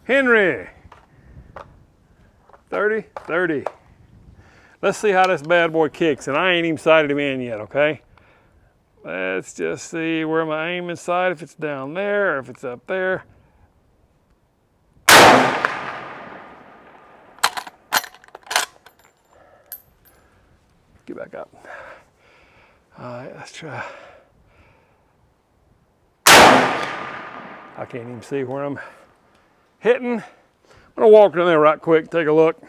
Henry. 30, 30. Let's see how this bad boy kicks, and I ain't even sighted him in yet, okay? Let's just see where my aim is sight, if it's down there or if it's up there. Get back up. All right, let's try. I can't even see where I'm hitting. I'm gonna walk in there right quick, take a look.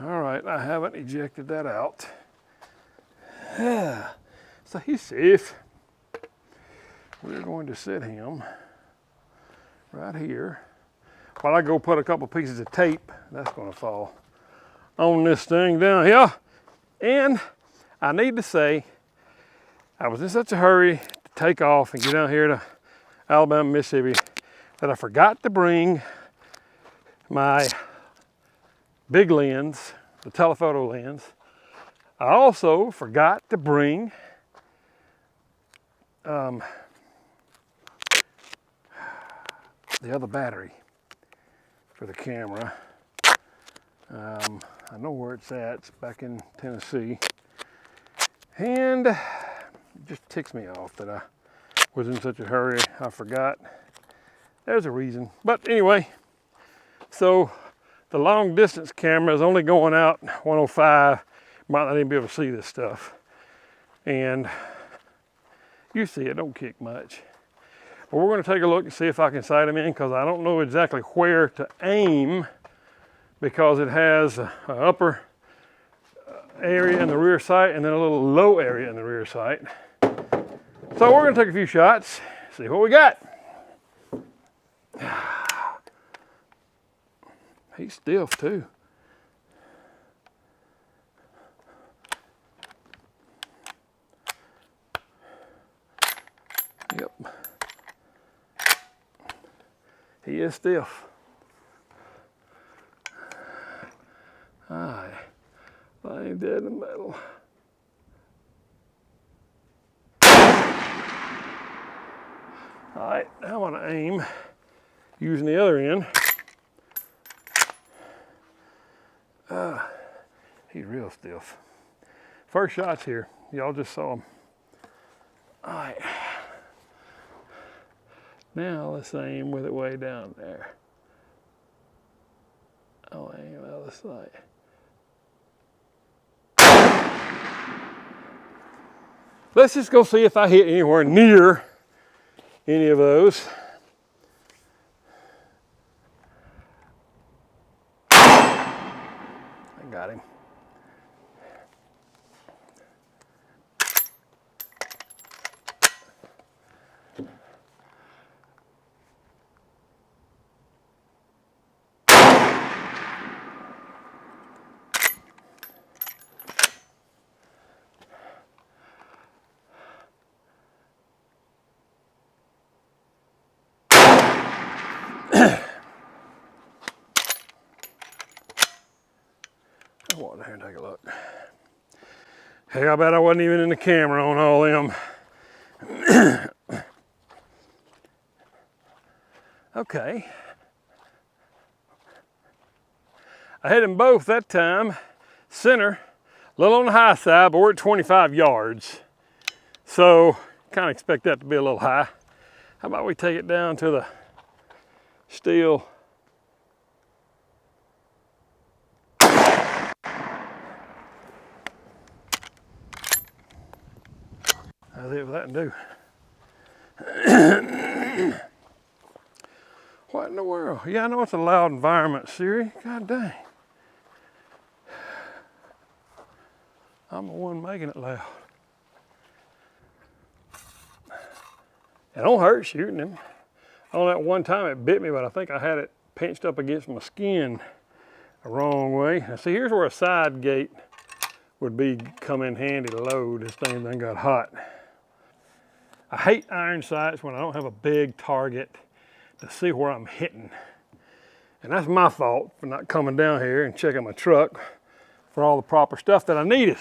All right, I haven't ejected that out. So he's safe. We're going to set him right here. While I go put a couple pieces of tape, that's gonna fall on this thing down here. And I need to say, I was in such a hurry to take off and get down here to Alabama, Mississippi, that I forgot to bring my big lens, the telephoto lens. I also forgot to bring the other battery for the camera. I know where it's at. It's back in Tennessee. And it just ticks me off that I was in such a hurry. I forgot. There's a reason. But anyway, so the long distance camera is only going out 105. Might not even be able to see this stuff. And you see it don't kick much. But we're going to take a look and see if I can sight him in, because I don't know exactly where to aim, because it has an upper area in the rear sight and then a little low area in the rear sight. So we're going to take a few shots, see what we got. He's stiff too. Yep. He is stiff. All right. Lying dead in the middle. All right, now I'm gonna aim using the other end. He's real stiff. First shots here, y'all just saw him. All right. Now let's aim with it way down there. I'll aim out of sight. Let's just go see if I hit anywhere near any of those. I got him. I'll walk down here and take a look. Hey, I bet I wasn't even in the camera on all them. Okay. I hit them both that time. Center, a little on the high side, but we're at 25 yards. So, kind of expect that to be a little high. How about we take it down to the steel? I'll see what that can do. What in the world? Yeah, I know it's a loud environment, Siri. God dang. I'm the one making it loud. It don't hurt shooting him. On that one time it bit me, but I think I had it pinched up against my skin the wrong way. Now see, here's where a side gate would come in handy to load. This thing then got hot. I hate iron sights when I don't have a big target to see where I'm hitting. And that's my fault for not coming down here and checking my truck for all the proper stuff that I needed.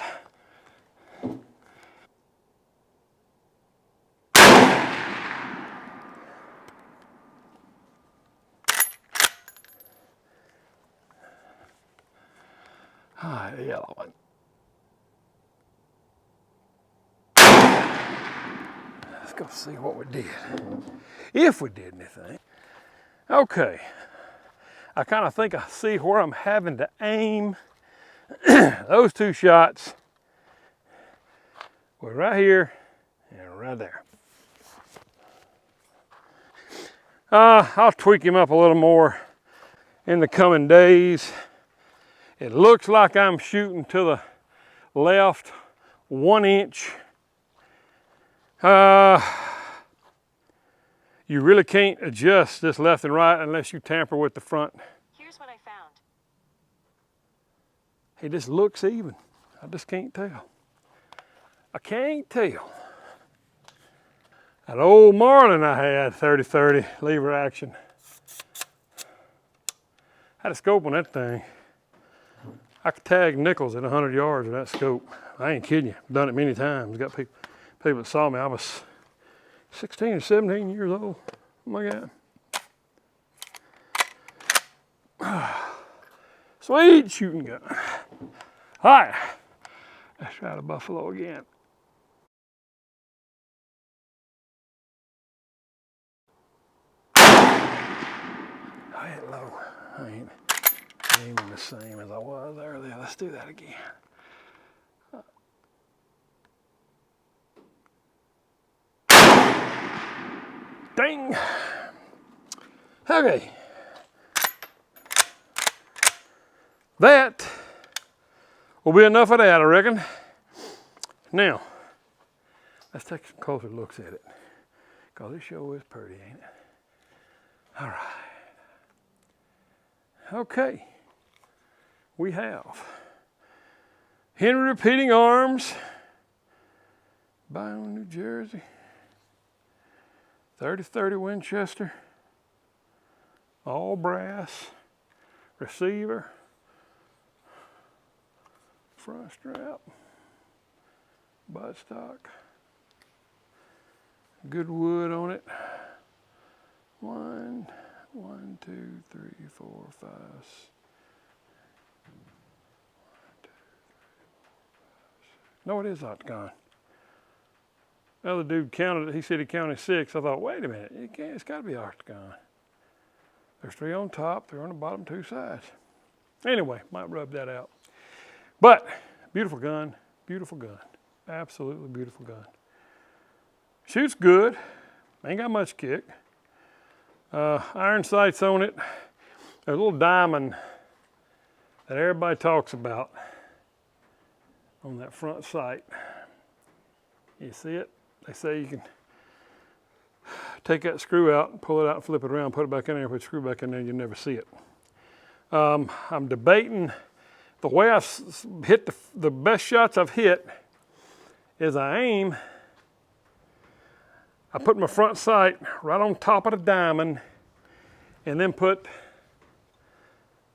The yellow one. Let's go see what we did. If we did anything. Okay. I kind of think I see where I'm having to aim. Those two shots were right here and right there. I'll tweak him up a little more in the coming days. It looks like I'm shooting to the left 1 inch. You really can't adjust this left and right unless you tamper with the front. Here's what I found. It just looks even. I just can't tell. I can't tell. That old Marlin I had, 30-30 lever action. Had a scope on that thing. I could tag nickels at 100 yards with that scope. I ain't kidding you. I've done it many times. Got people that saw me. I was 16 or 17 years old. Oh my God. Sweet shooting gun. All right, let's try the buffalo again. I hit low. I ain't aiming the same as I was earlier. Let's do that again. Dang. Okay. That will be enough of that, I reckon. Now, let's take some closer looks at it. Because this show is pretty, ain't it? All right. Okay. We have Henry Repeating Arms, Bayonne, New Jersey. 30-30 Winchester, all brass, receiver, front strap, buttstock, good wood on it. 1, 2, 3, 4, 5. 1, 2, 3, 4, 5. No, it is octagon. The other dude counted it. He said he counted 6. I thought, wait a minute, it's got to be octagon. There's 3 on top, 3 on the bottom, 2 sides. Anyway, might rub that out. But beautiful gun, absolutely beautiful gun. Shoots good, ain't got much kick. Iron sights on it. There's a little diamond that everybody talks about on that front sight. You see it? They say you can take that screw out, pull it out, and flip it around, put it back in there, put the screw back in there, you'll never see it. I'm debating the way I hit the best shots I've hit is I aim, I put my front sight right on top of the diamond and then put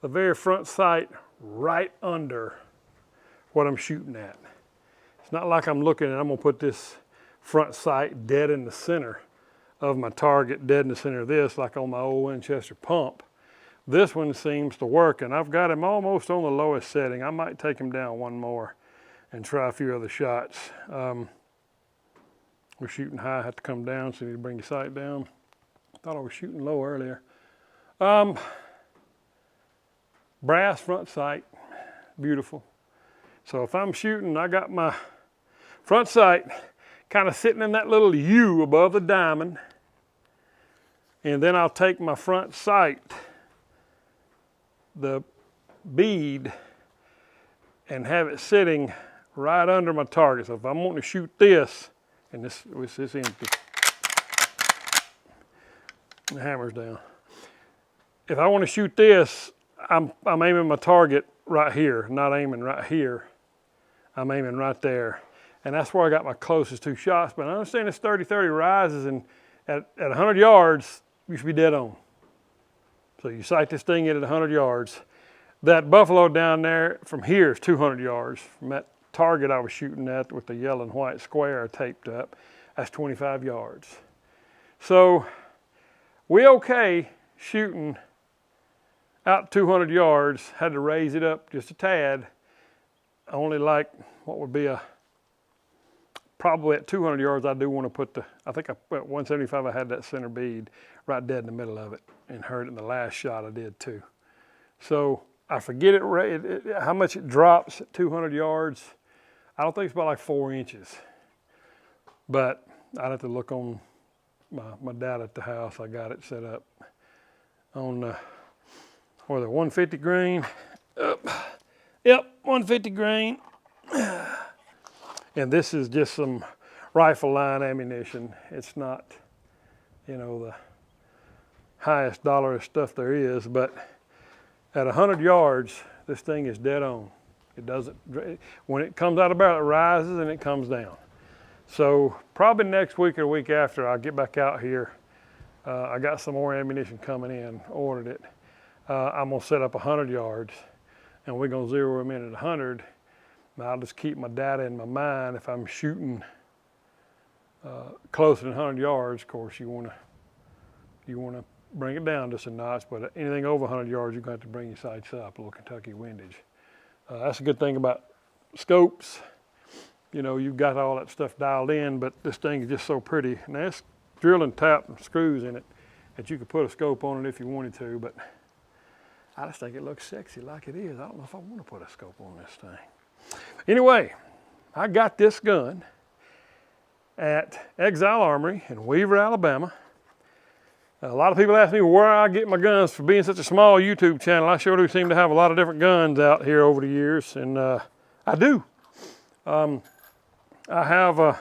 the very front sight right under what I'm shooting at. It's not like I'm looking and I'm gonna put this front sight dead in the center of my target, dead in the center of this, like on my old Winchester pump. This one seems to work, and I've got him almost on the lowest setting. I might take him down one more and try a few other shots. We're shooting high, I have to come down, so you need to bring your sight down. Thought I was shooting low earlier. Brass front sight, beautiful. So if I'm shooting, I got my front sight kind of sitting in that little U above the diamond. And then I'll take my front sight, the bead, and have it sitting right under my target. So if I'm wanting to shoot this, and this is empty, the hammer's down. If I want to shoot this, I'm aiming my target right here, not aiming right here. I'm aiming right there. And that's where I got my closest 2 shots. But I understand this 30-30 rises, and at 100 yards, you should be dead on. So you sight this thing in at 100 yards. That buffalo down there from here is 200 yards. From that target I was shooting at with the yellow and white square taped up, that's 25 yards. So we okay shooting out 200 yards, had to raise it up just a tad only like what would be probably at 200 yards, I do want to put I think at 175 I had that center bead right dead in the middle of it and heard it in the last shot I did too. So I forget how much it drops at 200 yards. I don't think it's about like 4 inches, but I'd have to look on my data at the house. I got it set up on the 150 grain. Yep, 150 grain. And this is just some rifle line ammunition. It's not, you know, the highest dollar stuff there is, but at 100 yards, this thing is dead on. It doesn't, when it comes out of the barrel, it rises and it comes down. So probably next week or the week after, I'll get back out here. I got some more ammunition coming in, ordered it. I'm gonna set up 100 yards and we're gonna zero them in at 100. And I'll just keep my data in my mind. If I'm shooting closer than 100 yards, of course, you wanna bring it down just a notch, but anything over 100 yards, you're gonna have to bring your sights up, a little Kentucky windage. That's a good thing about scopes. You know, you've got all that stuff dialed in, but this thing is just so pretty. And that's drill and tap and screws in it that you could put a scope on it if you wanted to, but I just think it looks sexy like it is. I don't know if I want to put a scope on this thing. Anyway, I got this gun at Exile Armory in Weaver, Alabama. A lot of people ask me where I get my guns for being such a small YouTube channel. I sure do seem to have a lot of different guns out here over the years, and I do. I have a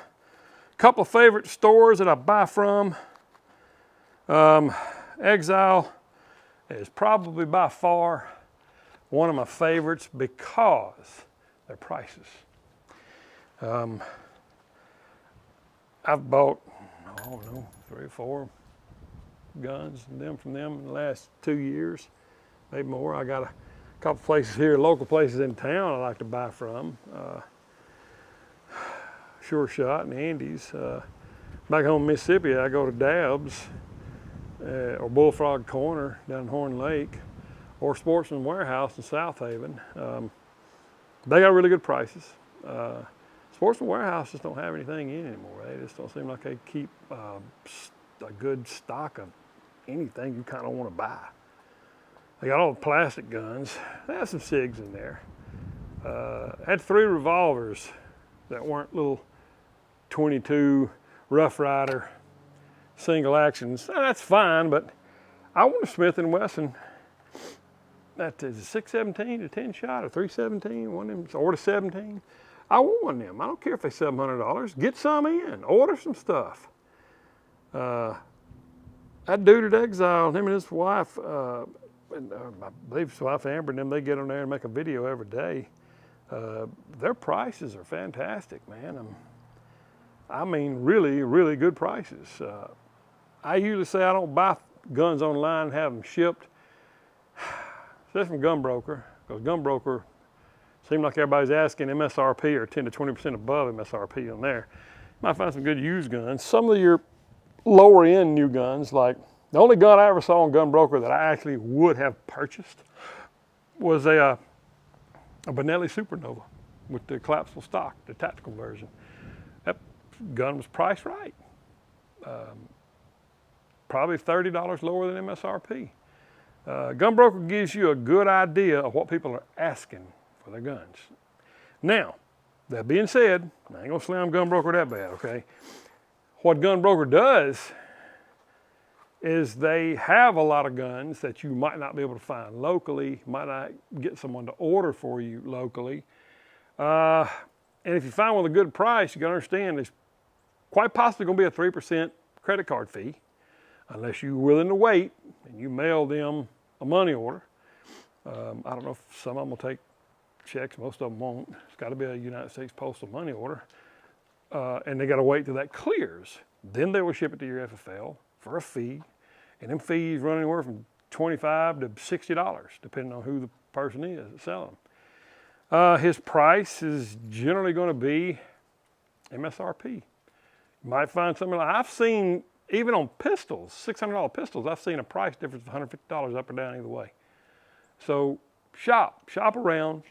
couple of favorite stores that I buy from. Exile is probably by far one of my favorites because their prices. I've bought, I don't know, 3 or 4 guns from them in the last 2 years, maybe more. I got a couple places here, local places in town I like to buy from. Sure Shot and Andy's. Back home in Mississippi, I go to Dab's or Bullfrog Corner down in Horn Lake, or Sportsman Warehouse in South Haven. They got really good prices. Sportsman Warehouse just don't have anything in anymore. They just don't seem like they keep a good stock of anything you kind of want to buy. They got all the plastic guns. They have some SIGs in there. Had 3 revolvers that weren't little 22 Rough Rider single actions. That's fine, but I want a Smith & Wesson. That is a 617, a 10 shot, a 317, one of them, or a 17. I want one of them. I don't care if they're $700. Get some in. Order some stuff. That dude at Exile, him and his wife, I believe his wife Amber and them, they get on there and make a video every day. Their prices are fantastic, man. I mean, really, really good prices. I usually say I don't buy guns online and have them shipped. Especially from Gunbroker, because Gunbroker seems like everybody's asking MSRP or 10 to 20% above MSRP on there. You might find some good used guns. Some of your lower end new guns, like the only gun I ever saw on Gunbroker that I actually would have purchased was a Benelli Supernova with the collapsible stock, the tactical version. That gun was priced right. Probably $30 lower than MSRP. Gunbroker gives you a good idea of what people are asking for their guns. Now, that being said, I ain't gonna slam Gunbroker that bad, okay? What Gunbroker does is they have a lot of guns that you might not be able to find locally, might not get someone to order for you locally. And if you find one with a good price, you gotta understand there's quite possibly gonna be a 3% credit card fee, unless you're willing to wait and you mail them a money order. I don't know if some of them will take checks, most of them won't. It's gotta be a United States Postal money order. And they gotta wait till that clears. Then they will ship it to your FFL for a fee. And them fees run anywhere from $25 to $60, depending on who the person is that's selling them. His price is generally gonna be MSRP. You might find something like, I've seen, even on pistols, $600 pistols, I've seen a price difference of $150 up or down either way. So shop around.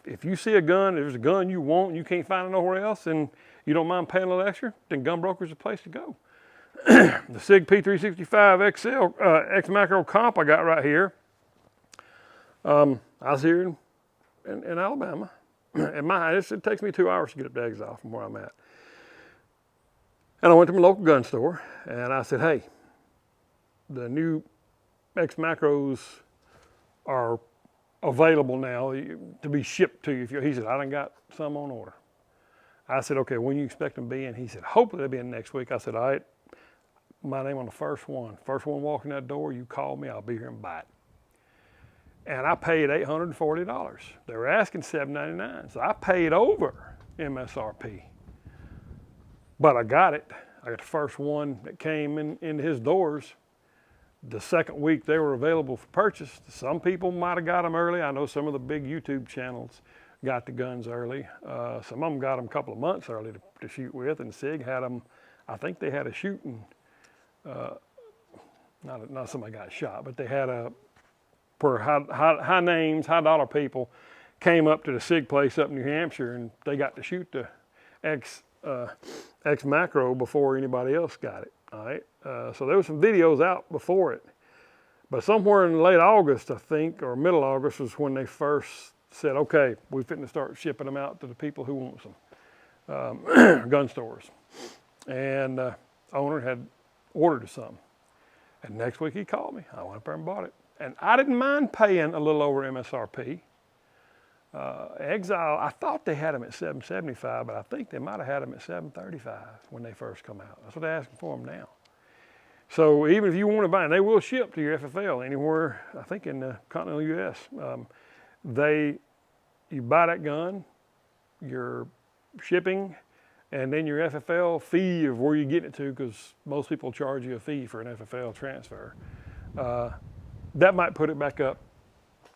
If you see a gun, if there's a gun you want and you can't find it nowhere else and you don't mind paying a little extra, then Gun Broker's the place to go. The SIG P365 XL X Macro Comp I got right here. I was here in Alabama. It takes me 2 hours to get up to Exile from where I'm at. And I went to my local gun store and I said, hey, the new X Macros are available now to be shipped to you. He said, I done got some on order. I said, okay, when you expect them to be in? He said, hopefully they'll be in next week. I said, all right, my name on the first one. First one walking that door, you call me, I'll be here and buy it. And I paid $840. They were asking $799, so I paid over MSRP. But I got it. I got the first one that came in his doors. The second week they were available for purchase. Some people might have got them early. I know some of the big YouTube channels got the guns early. Some of them got them a couple of months early to shoot with, and SIG had them, I think they had a shooting, not somebody got shot, but they had a, for high names, high dollar people came up to the SIG place up in New Hampshire and they got to shoot the X Macro before anybody else got it. All right, so there was some videos out before it, but somewhere in late August, I think, or middle August was when they first said, okay, we're fitting to start shipping them out to the people who want some, gun stores. And owner had ordered some. And next week he called me. I went up there and bought it. And I didn't mind paying a little over MSRP. Exile, I thought they had them at $775, but I think they might have had them at $735 when they first come out. That's what they're asking for them now. So even if you want to buy them, they will ship to your FFL anywhere, I think in the continental US. You buy that gun, your shipping, and then your FFL fee of where you get it to, because most people charge you a fee for an FFL transfer. That might put it back up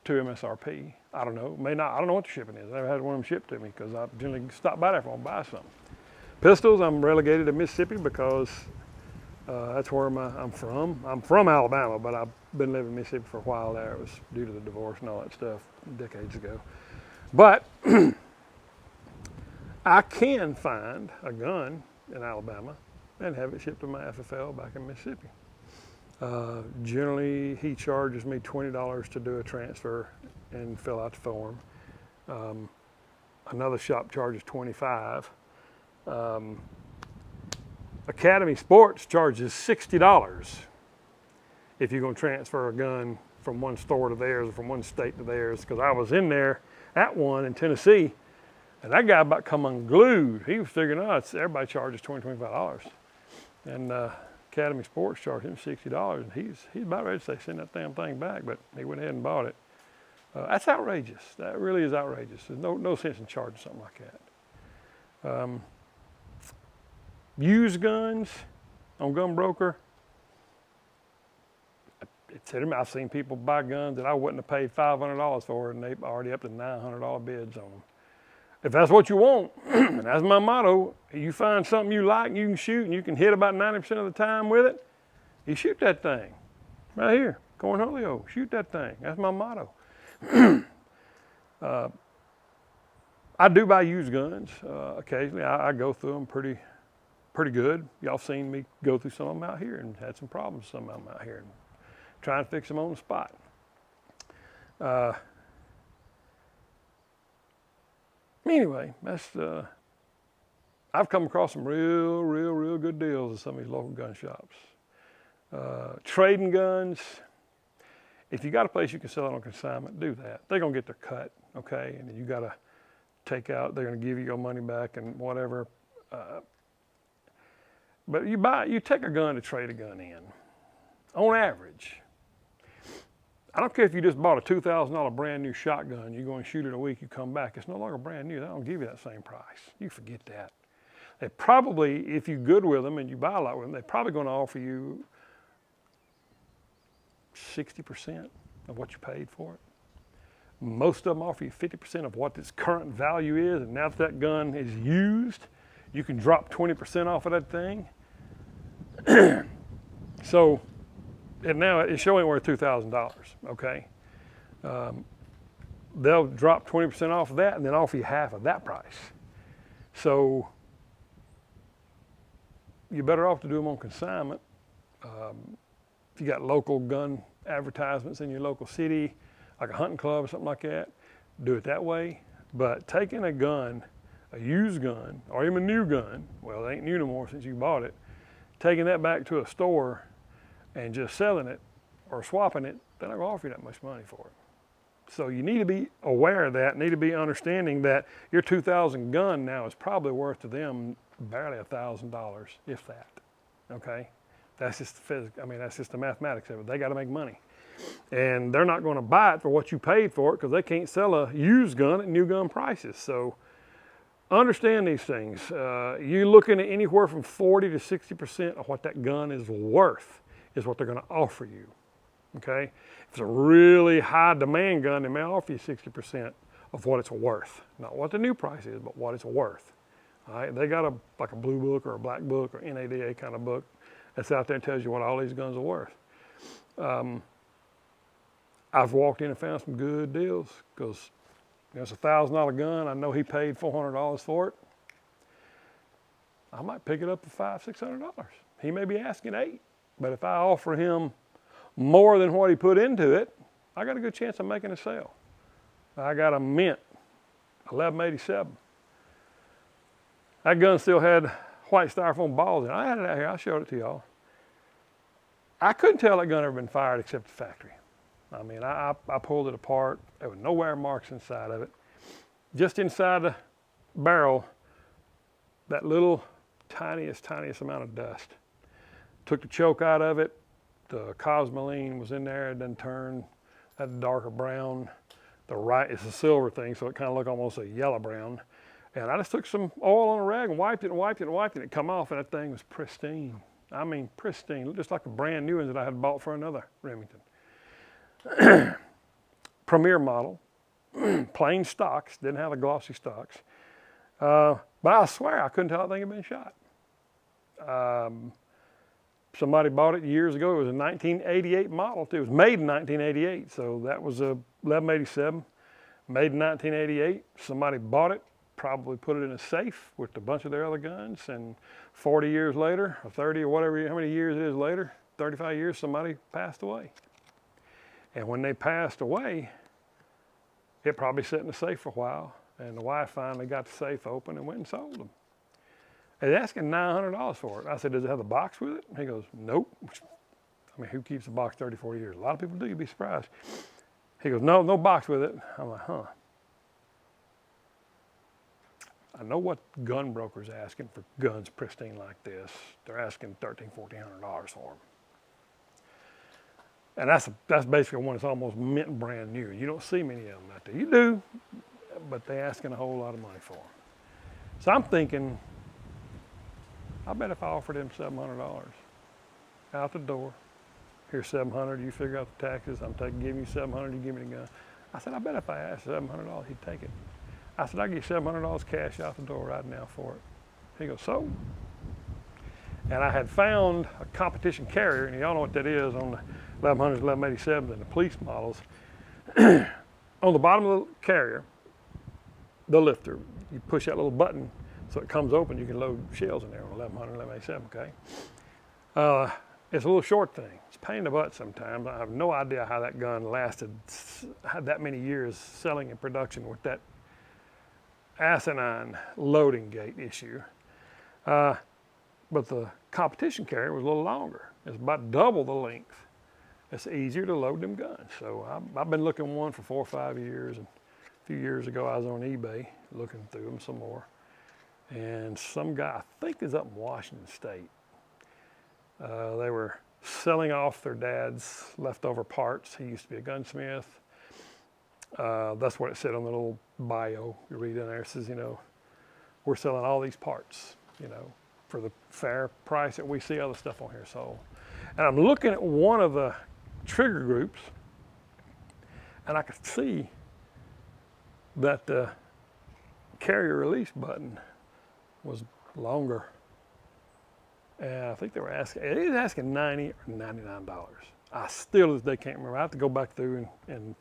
to MSRP. I don't know, may not. I don't know what the shipping is. I never had one of them shipped to me because I generally stop by there if I want to buy something. Pistols, I'm relegated to Mississippi because that's where I'm from. I'm from Alabama, but I've been living in Mississippi for a while there. It was due to the divorce and all that stuff decades ago. But I can find a gun in Alabama and have it shipped to my FFL back in Mississippi. Generally, he charges me $20 to do a transfer and fill out the form. Another shop charges $25. Academy Sports charges $60 if you're going to transfer a gun from one store to theirs or from one state to theirs. Because I was in there at one in Tennessee, and that guy about come unglued. He was figuring out everybody charges $20, $25. And Academy Sports charged him $60, and he's about ready to say send that damn thing back, but he went ahead and bought it. That's outrageous. That really is outrageous. There's no sense in charging something like that. Used guns on Gun Broker. I've seen people buy guns that I wouldn't have paid $500 for, and they've already up to $900 bids on them. If that's what you want, and that's my motto, you find something you like and you can shoot and you can hit about 90% of the time with it, you shoot that thing. Right here, Cornholio, shoot that thing. That's my motto. I do buy used guns. Occasionally I go through them pretty good. Y'all seen me go through some of them out here and had some problems with some of them out here and trying to fix them on the spot. Anyway, that's I've come across some real good deals at some of these local gun shops. Trading guns, if you got a place you can sell it on consignment, do that. They're gonna get their cut, okay? And you gotta take out, they're gonna give you your money back and whatever. But you take a gun to trade a gun in, on average. I don't care if you just bought a $2,000 brand new shotgun, you go and shoot it a week, you come back, it's no longer brand new. They don't give you that same price. You forget that. They probably, if you're good with them and you buy a lot with them, they're probably gonna offer you 60% of what you paid for it. Most of them offer you 50% of what its current value is, and now that gun is used, you can drop 20% off of that thing. So, and now it's showing worth $2,000, okay? they'll drop 20% off of that and then offer you half of that price. So you're better off to do them on consignment. If you got local gun advertisements in your local city, like a hunting club or something like that, do it that way. But taking a gun, a used gun, or even a new gun, well, it ain't new no more since you bought it, taking that back to a store and just selling it or swapping it, they're not gonna offer you that much money for it. So you need to be aware of that, need to be understanding that your 2000 gun now is probably worth to them barely $1,000, if that, okay? That's just the physics, I mean, that's just the mathematics of it. They gotta make money. And they're not gonna buy it for what you paid for it because they can't sell a used gun at new gun prices. So understand these things. You're looking at anywhere from 40 to 60% of what that gun is worth is what they're gonna offer you, okay? If it's a really high demand gun, they may offer you 60% of what it's worth. Not what the new price is, but what it's worth. All right, they got like a blue book or a black book or NADA kind of book that's out there and tells you what all these guns are worth. I've walked in and found some good deals because it's a $1,000 gun. I know he paid $400 for it. I might pick it up for $500, $600. He may be asking $800, but if I offer him more than what he put into it, I got a good chance of making a sale. I got a mint 1187. That gun still had white styrofoam balls in it. I had it out here. I showed it to y'all. I couldn't tell that gun ever been fired except the factory. I mean, I pulled it apart. There were no wear marks inside of it. Just inside the barrel, that little tiniest amount of dust. Took the choke out of it. The cosmoline was in there. It done turned that darker brown. It's a silver thing, so it kind of looked almost a yellow brown. And I just took some oil on a rag and wiped it and it come off, and that thing was pristine. I mean, pristine, just like a brand new one that I had bought for another Remington. Premier model, plain stocks, didn't have the glossy stocks. But I swear I couldn't tell that thing had been shot. Somebody bought it years ago. It was a 1988 model too. It was made in 1988, so that was a 1187, made in 1988. Somebody bought it, probably put it in a safe with a bunch of their other guns, and 40 years later, or 30 or whatever, how many years it is later, 35 years, somebody passed away. And when they passed away, it probably sat in the safe for a while, and the wife finally got the safe open and went and sold them. They're asking $900 for it. I said, does it have the box with it? He goes, nope. I mean, who keeps a box 30, 40 years? A lot of people do, you'd be surprised. He goes, no box with it. I'm like, huh. I know what gun brokers asking for guns pristine like this. They're asking $1,300, $1,400 for them. And that's basically one that's almost mint brand new. You don't see many of them out there. You do, but they're asking a whole lot of money for them. So I'm thinking, I bet if I offered him $700 out the door, here's $700, you figure out the taxes, I'm giving you $700, you give me the gun. I said, I bet if I asked $700, he'd take it. I said, I'll give you $700 cash out the door right now for it. He goes, so? And I had found a competition carrier, and y'all know what that is on the 1100s, 1187s, and the police models. On the bottom of the carrier, the lifter, you push that little button so it comes open, you can load shells in there on 1100, 1187, okay? It's a little short thing. It's a pain in the butt sometimes. I have no idea how that gun had that many years selling in production with that asinine loading gate issue. But the competition carrier was a little longer. It's about double the length. It's easier to load them guns. So I've been looking one for 4 or 5 years. And a few years ago, I was on eBay looking through them some more. And some guy, I think is up in Washington State, they were selling off their dad's leftover parts. He used to be a gunsmith. That's what it said on the little bio. You read in there, it says, we're selling all these parts, for the fair price that we see other stuff on here sold. And I'm looking at one of the trigger groups, and I could see that the carrier release button was longer. And I think they were asking $90 or $99. I still, as they can't remember. I have to go back through and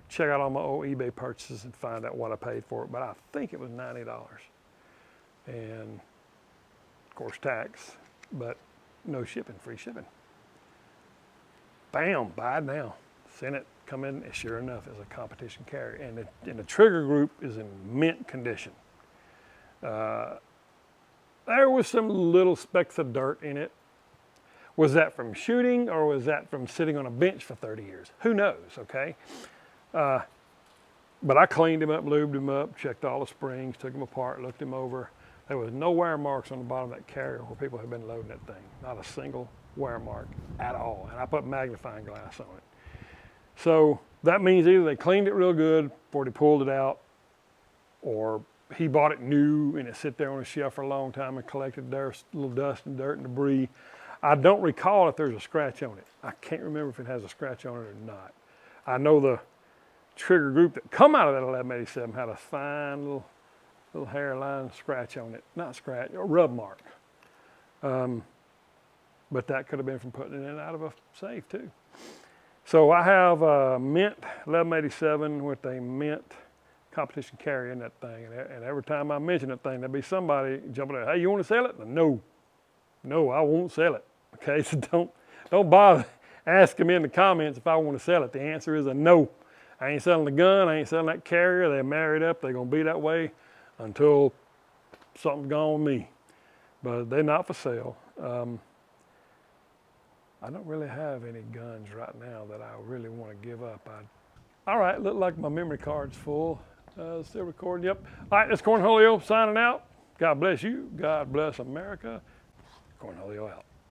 check out all my old eBay purchases and find out what I paid for it, but I think it was $90. And of course tax, but no shipping, free shipping. Bam, buy it now. Send it, come in, and sure enough, it's a competition carrier. And the trigger group is in mint condition. There was some little specks of dirt in it. Was that from shooting or was that from sitting on a bench for 30 years? Who knows, okay? But I cleaned him up, lubed him up, checked all the springs, took him apart, looked him over. There was no wear marks on the bottom of that carrier where people had been loading that thing. Not a single wear mark at all. And I put magnifying glass on it. So that means either they cleaned it real good before they pulled it out, or he bought it new and it sit there on a shelf for a long time and collected little dust and dirt and debris. I don't recall if there's a scratch on it. I can't remember if it has a scratch on it or not. I know the trigger group that come out of that 1187 had a fine little hairline scratch on it. Not scratch, a rub mark. But that could have been from putting it in out of a safe too. So I have a mint 1187 with a mint competition carrier in that thing. And every time I mention that thing, there'll be somebody jumping out, hey, you want to sell it? No, I won't sell it. Okay, so don't bother asking me in the comments if I want to sell it. The answer is a no. I ain't selling the gun, I ain't selling that carrier. They're married up, they're gonna be that way until something's gone with me. But they're not for sale. I don't really have any guns right now that I really want to give up. All right, look like my memory card's full. Still recording, yep. All right, it's Cornholio signing out. God bless you, God bless America. Cornholio out.